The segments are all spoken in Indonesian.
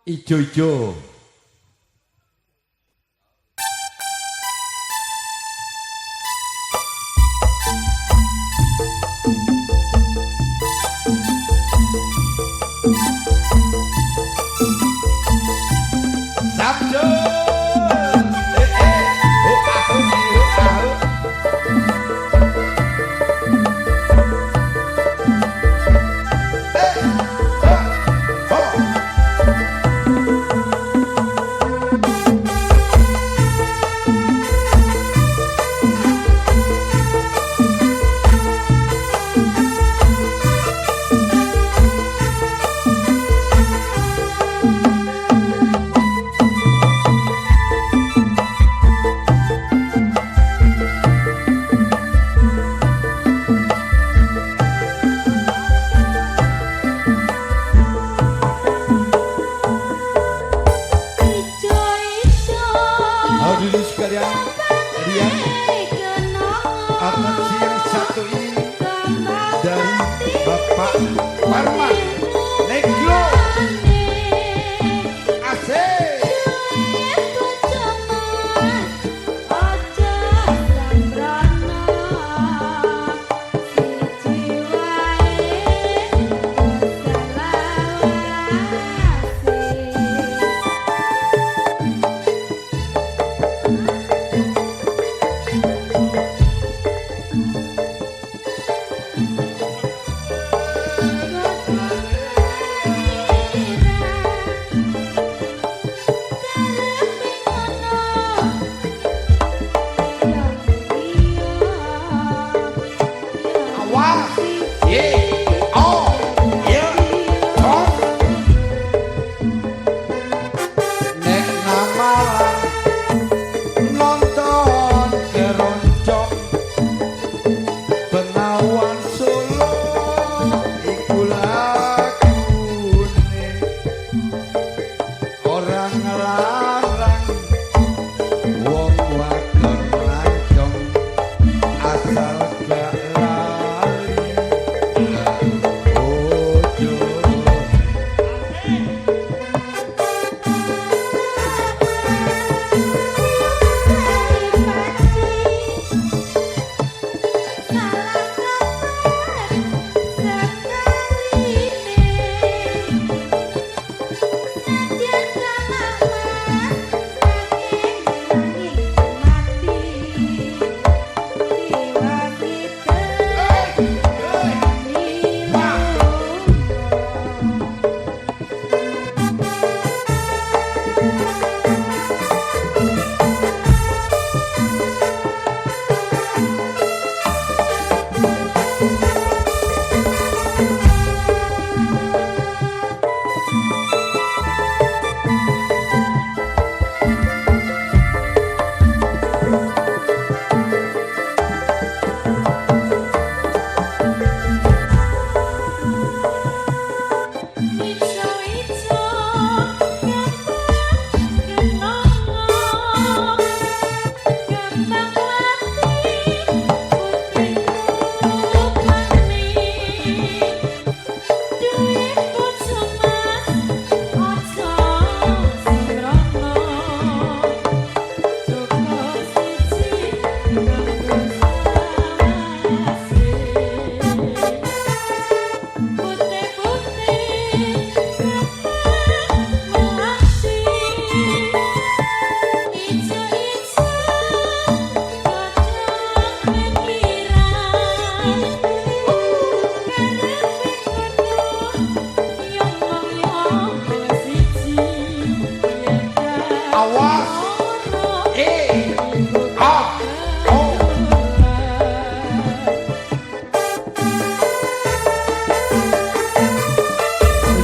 Ijo-ijo. Atraksi yang satu ini dari Bapak Parman Negro. Asik.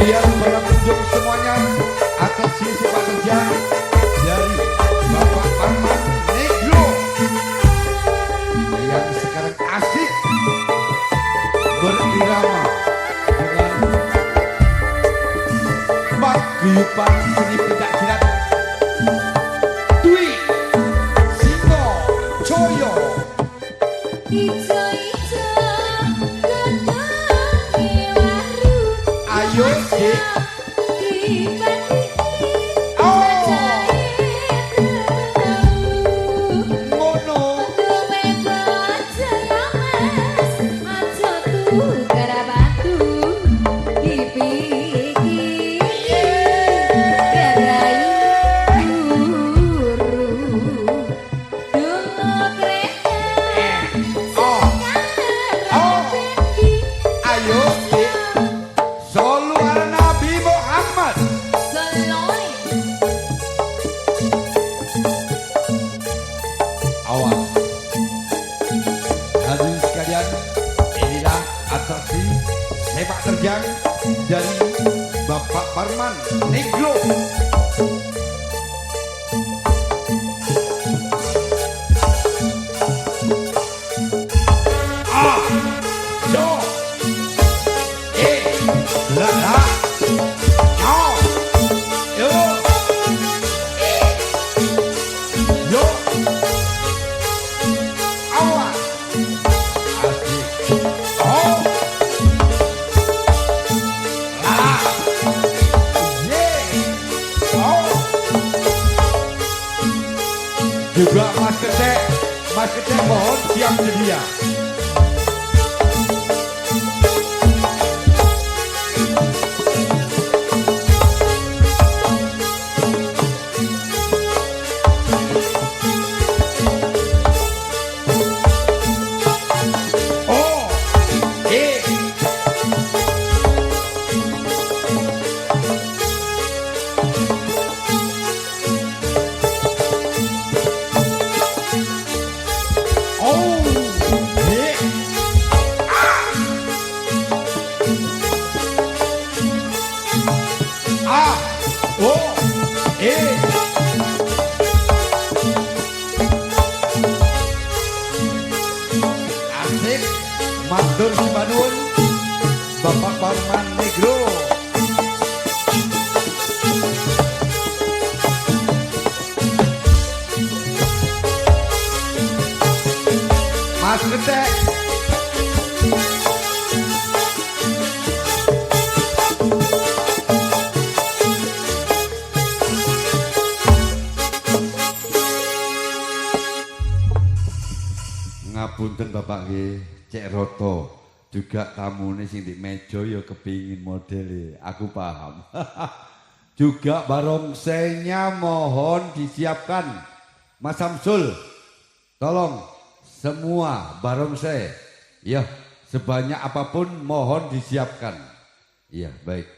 Lihat para pengunjung semuanya, atraksi sepak terjang dari Bapak Parman Negro yang sekarang asik berirama dengan paguyuban seni pencak silat Dwi Singo Coyo. Ayo, Dik. Bapak Parman Negro. Juga Mas Ketek mohon siap sedia. Asik, Mandur Simanun, Bapak Parman Negro. Mas Ketek. Ngapunten Bapak nggih, Cek Roto juga tamune sing di meja ya kepingin modele, aku paham. Juga barongsainya mohon disiapkan. Mas Samsul, tolong semua barongsai, ya sebanyak apapun mohon disiapkan. Iya baik.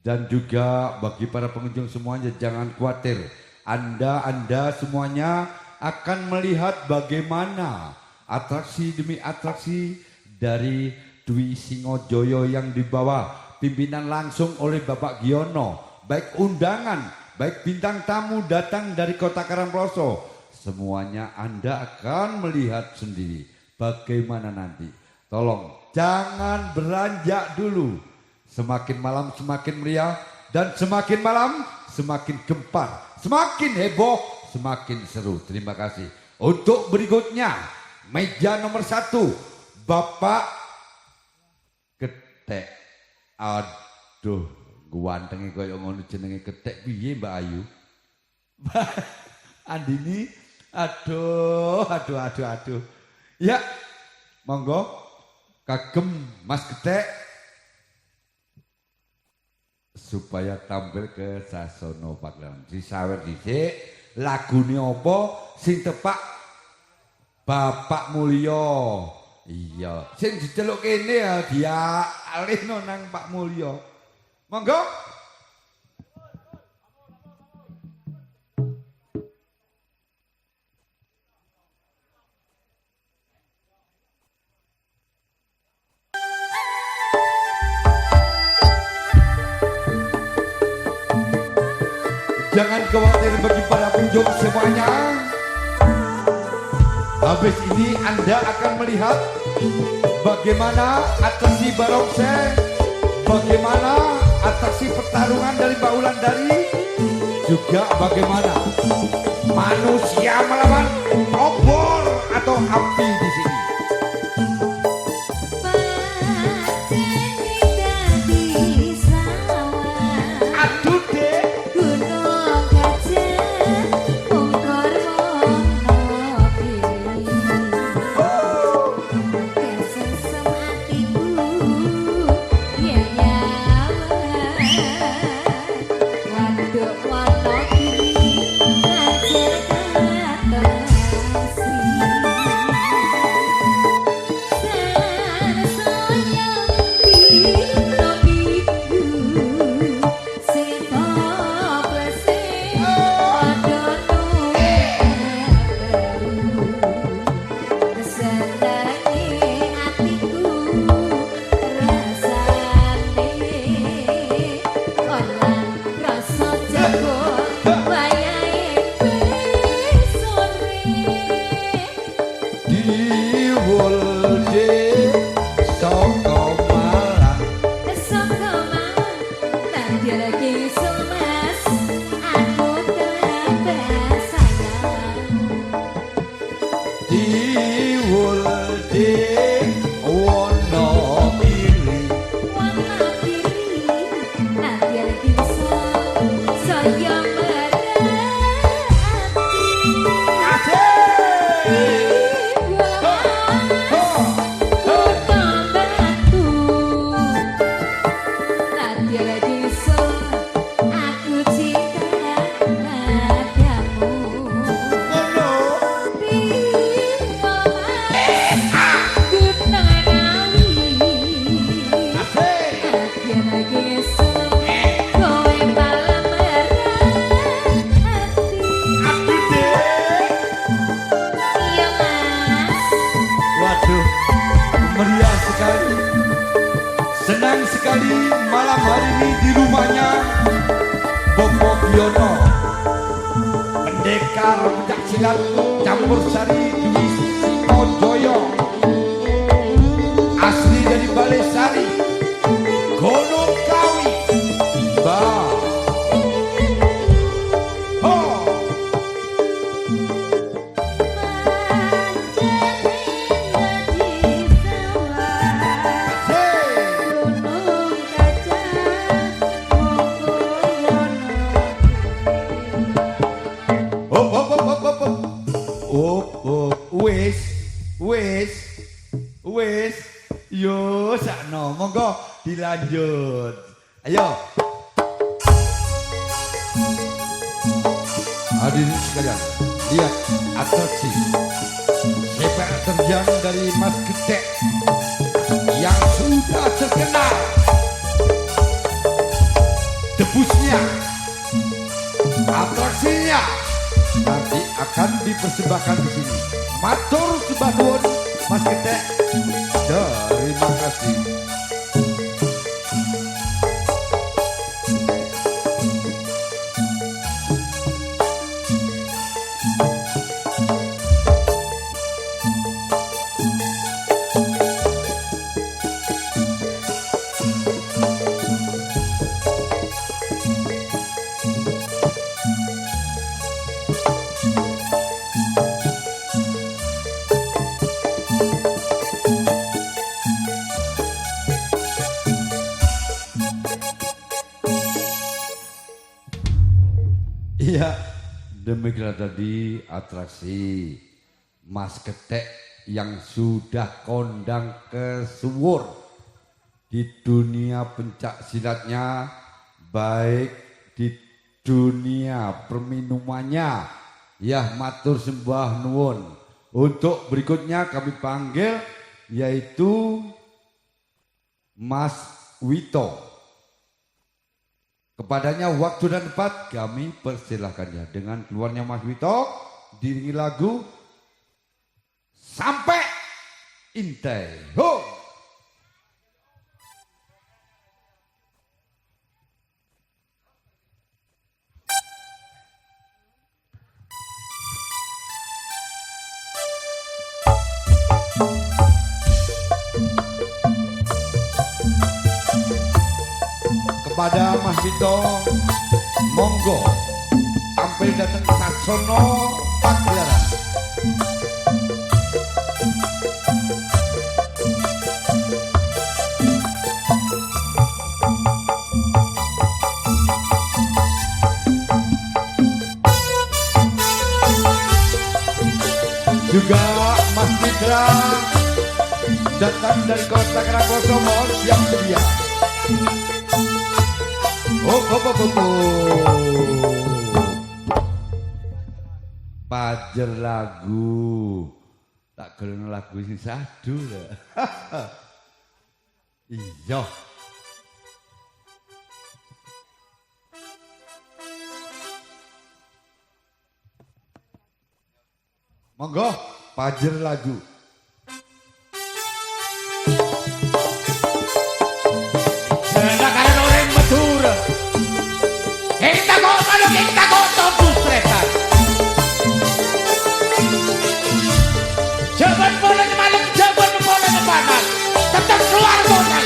Dan juga bagi para pengunjung semuanya jangan khawatir, Anda semuanya akan melihat bagaimana atraksi demi atraksi dari Dwi Singojoyo yang dibawa pimpinan langsung oleh Bapak Giono. Baik undangan, baik bintang tamu datang dari Kota Karangploso, semuanya Anda akan melihat sendiri bagaimana nanti. Tolong jangan beranjak dulu. Semakin malam semakin meriah dan semakin malam semakin gempar, semakin heboh, semakin seru. Terima kasih. Untuk berikutnya meja nomor 1 Bapak Ketek. Aduh, guantenge koyo ngono jenenge Ketek piye Mbak Ayu? Mbak Andini, aduh. Ya, monggo kagem Mas Ketek supaya tampil ke Sasono Pagelaran. Disawer dhisik lagune apa sing tepak Bapak Mulyo. Iya, sing diceluk kene ya dia alihno nang Pak Mulyo. Monggo. Jangan khawatir bagi para pengunjung semuanya. Habis ini Anda akan melihat bagaimana atraksi barongsai, bagaimana atraksi pertarungan dari Mbak Wulandari, juga bagaimana manusia melawan obor atau api di sini. Say Silat Campur Sari Dwi Sitojoyo, asli dari Balesari, Gunung Kawi, Bah. Wis, yo sakno, monggo dilanjut. Ayo. Hadirin sekalian, lihat atraksi sepak terjang dari Mas Gede yang sudah terkenal. Debusnya, atraksinya nanti akan dipersembahkan di sini. Matur sembah nuwun Mas Gede. Terima kasih. Iya, demikian tadi atraksi Mas Ketek yang sudah kondang ke suwur di dunia pencak silatnya, baik di dunia perminumannya. Ya, matur sembah nuwun. Untuk berikutnya kami panggil yaitu Mas Wito. Kepadanya waktu dan tempat kami persilahkannya. Dengan keluarnya Mas Wito diiringi lagu Sampai Intai. Ho! Kepada Mas Vito, monggo tampil datang Sasono Pagelaran. Juga Mas Mitra datang dari Kota Karakosomo yang sedia. Pajer lagu tak gelem lagu sing sadu lho. Iya. Monggo pajer lagu. Jaman boleh malam, jaman boleh panas, tetap keluar botak.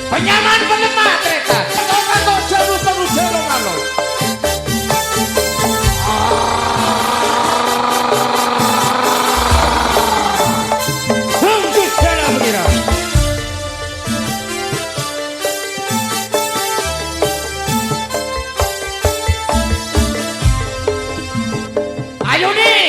Penyaman pelemah kereta, kau jauh pengusaha malam. Tunggu dalam kira. Ayo nih.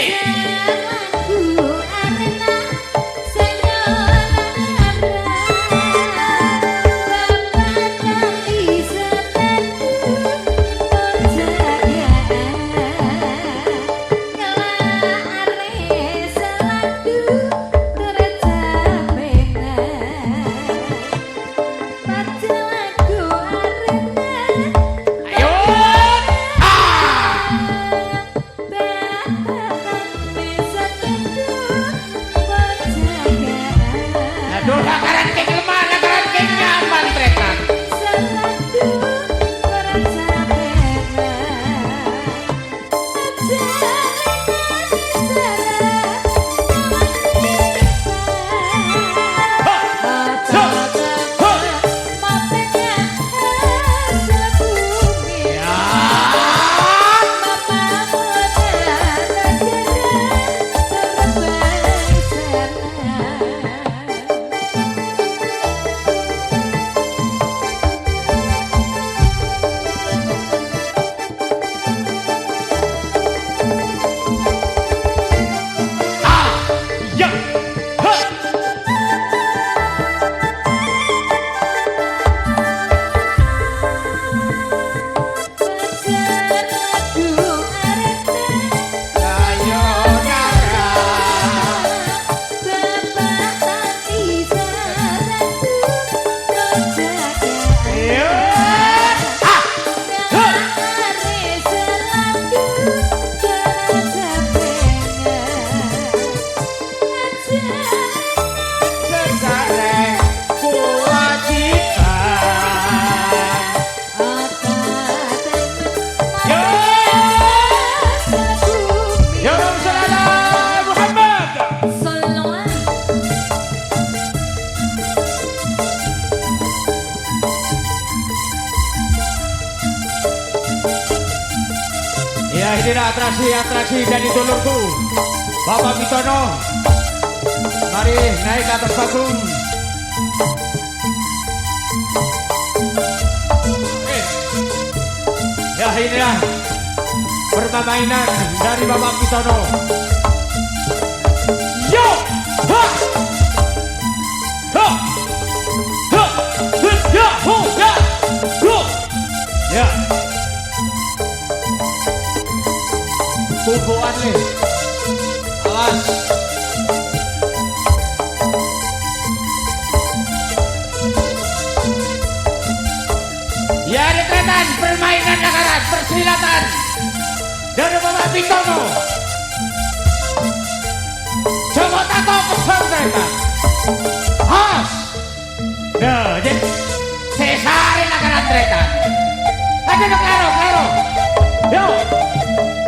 Ya inilah atraksi dari dulurku Bapak Bitono. Mari naik ke atas panggung. Ya inilah permainan dari Bapak Bitono. Yo! Ha! Ha! Ha! Ya! Ho! Ya! Go! Ya! Bubuan nih. Awas. Ya retretan permainan nakaran persilatan dari Bapak Bitono. Coba tato pesantren. Has. Nah, jadi sesare nakaran tretan. Ayo klaro. Yo.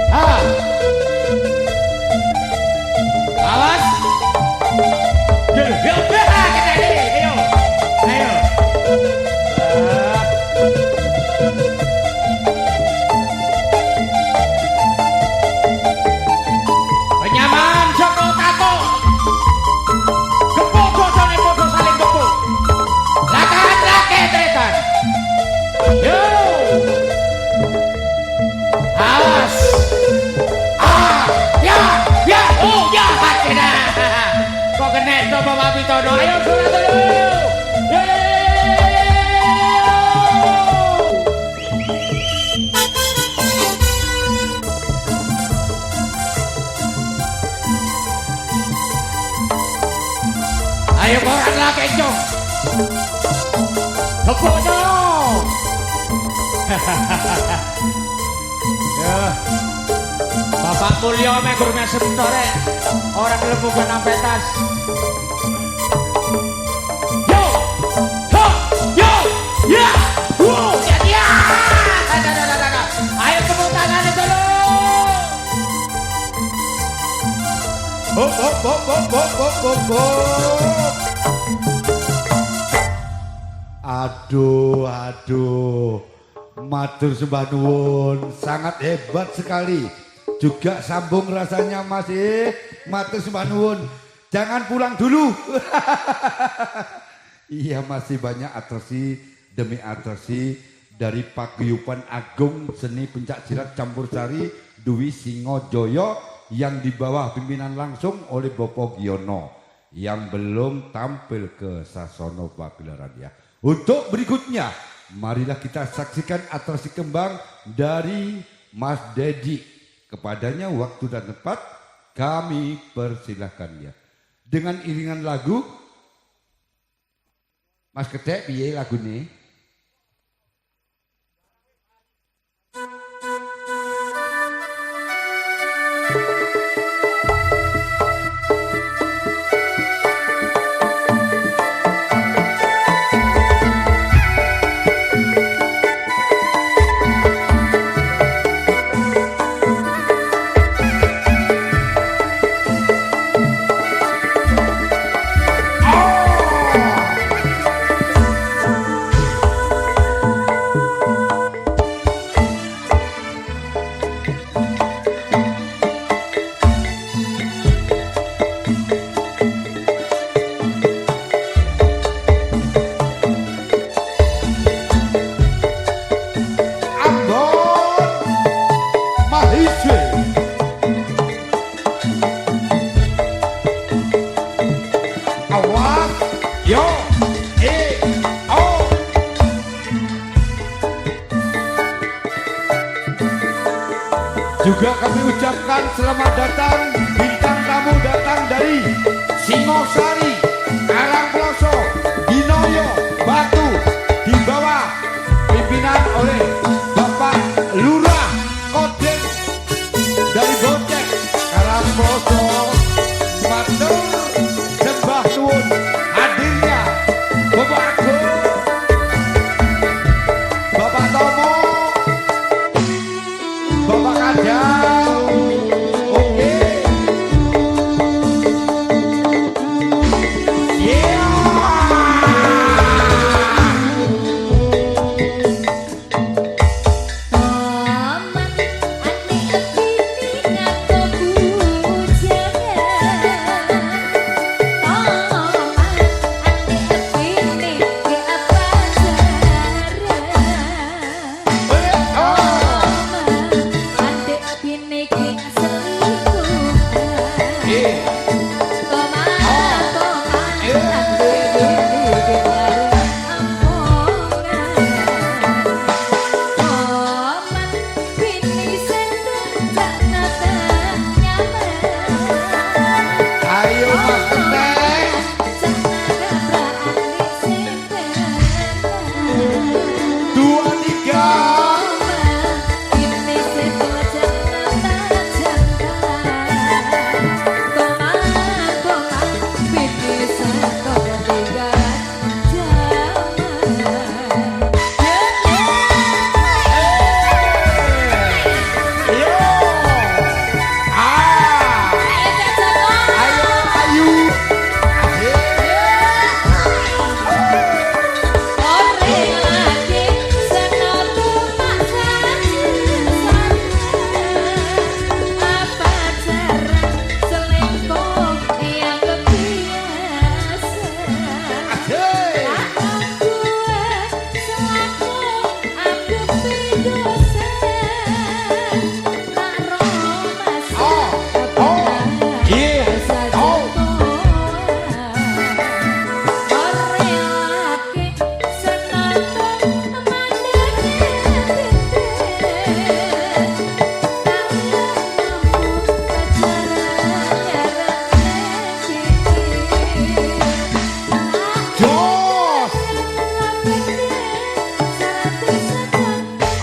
Ah. Awas. Yo, kita ini. Ayo. Penyamaan Joko Tato. Gepuk bojone podo saling gepuk. Lakaran lake tretan. Yo. Awas. Kok kena itu Bapak Bitono? Ayo surat dulu. Ayo koran lah kencok. Tepuk dong. Ya. Bapak Mulyo mek gurme sementara orang lembukan ampetas. Yo! Ha! Yo! Ya! Wow! Ya! Ayo tepuk tangan dulu. Aduh. Matur sembah nuwun, sangat hebat sekali. Juga sambung rasanya masih matur sembah nuwun. Jangan pulang dulu. Iya, masih banyak atraksi demi atraksi dari Paguyuban Agung Seni Pencak Silat Campur Sari Dwi Singojoyo yang di bawah pimpinan langsung oleh Bopo Giono yang belum tampil ke Sasono Pagelaran ya. Untuk berikutnya, marilah kita saksikan atraksi kembang dari Mas Dedi. Kepadanya waktu dan tempat kami persilahkan ya. Dengan iringan lagu, Mas Ketek piye lagu nih? Juga kami ucapkan selamat datang, bintang tamu datang dari Singosari, Karangploso, Dinoyo, Batu, di bawah pimpinan oleh Bapak Lurah Kodeng dari Bocek, Karangploso. Matur sembah nuwun hadirnya Bapak Agung, Bapak Tomo, Bapak Kadang. Oke. Yeah. dua, tiga.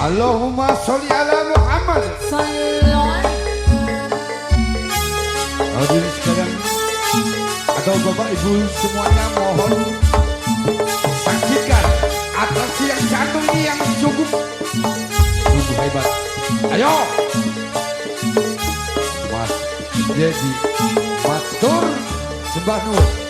Allahumma sholli ala Muhammad. Hadirin sekalian atau Bapak Ibu semuanya mohon saksikan atraksi yang satu ini yang cukup hebat. Ayo, Mas Dedi Matur Sembah Nur.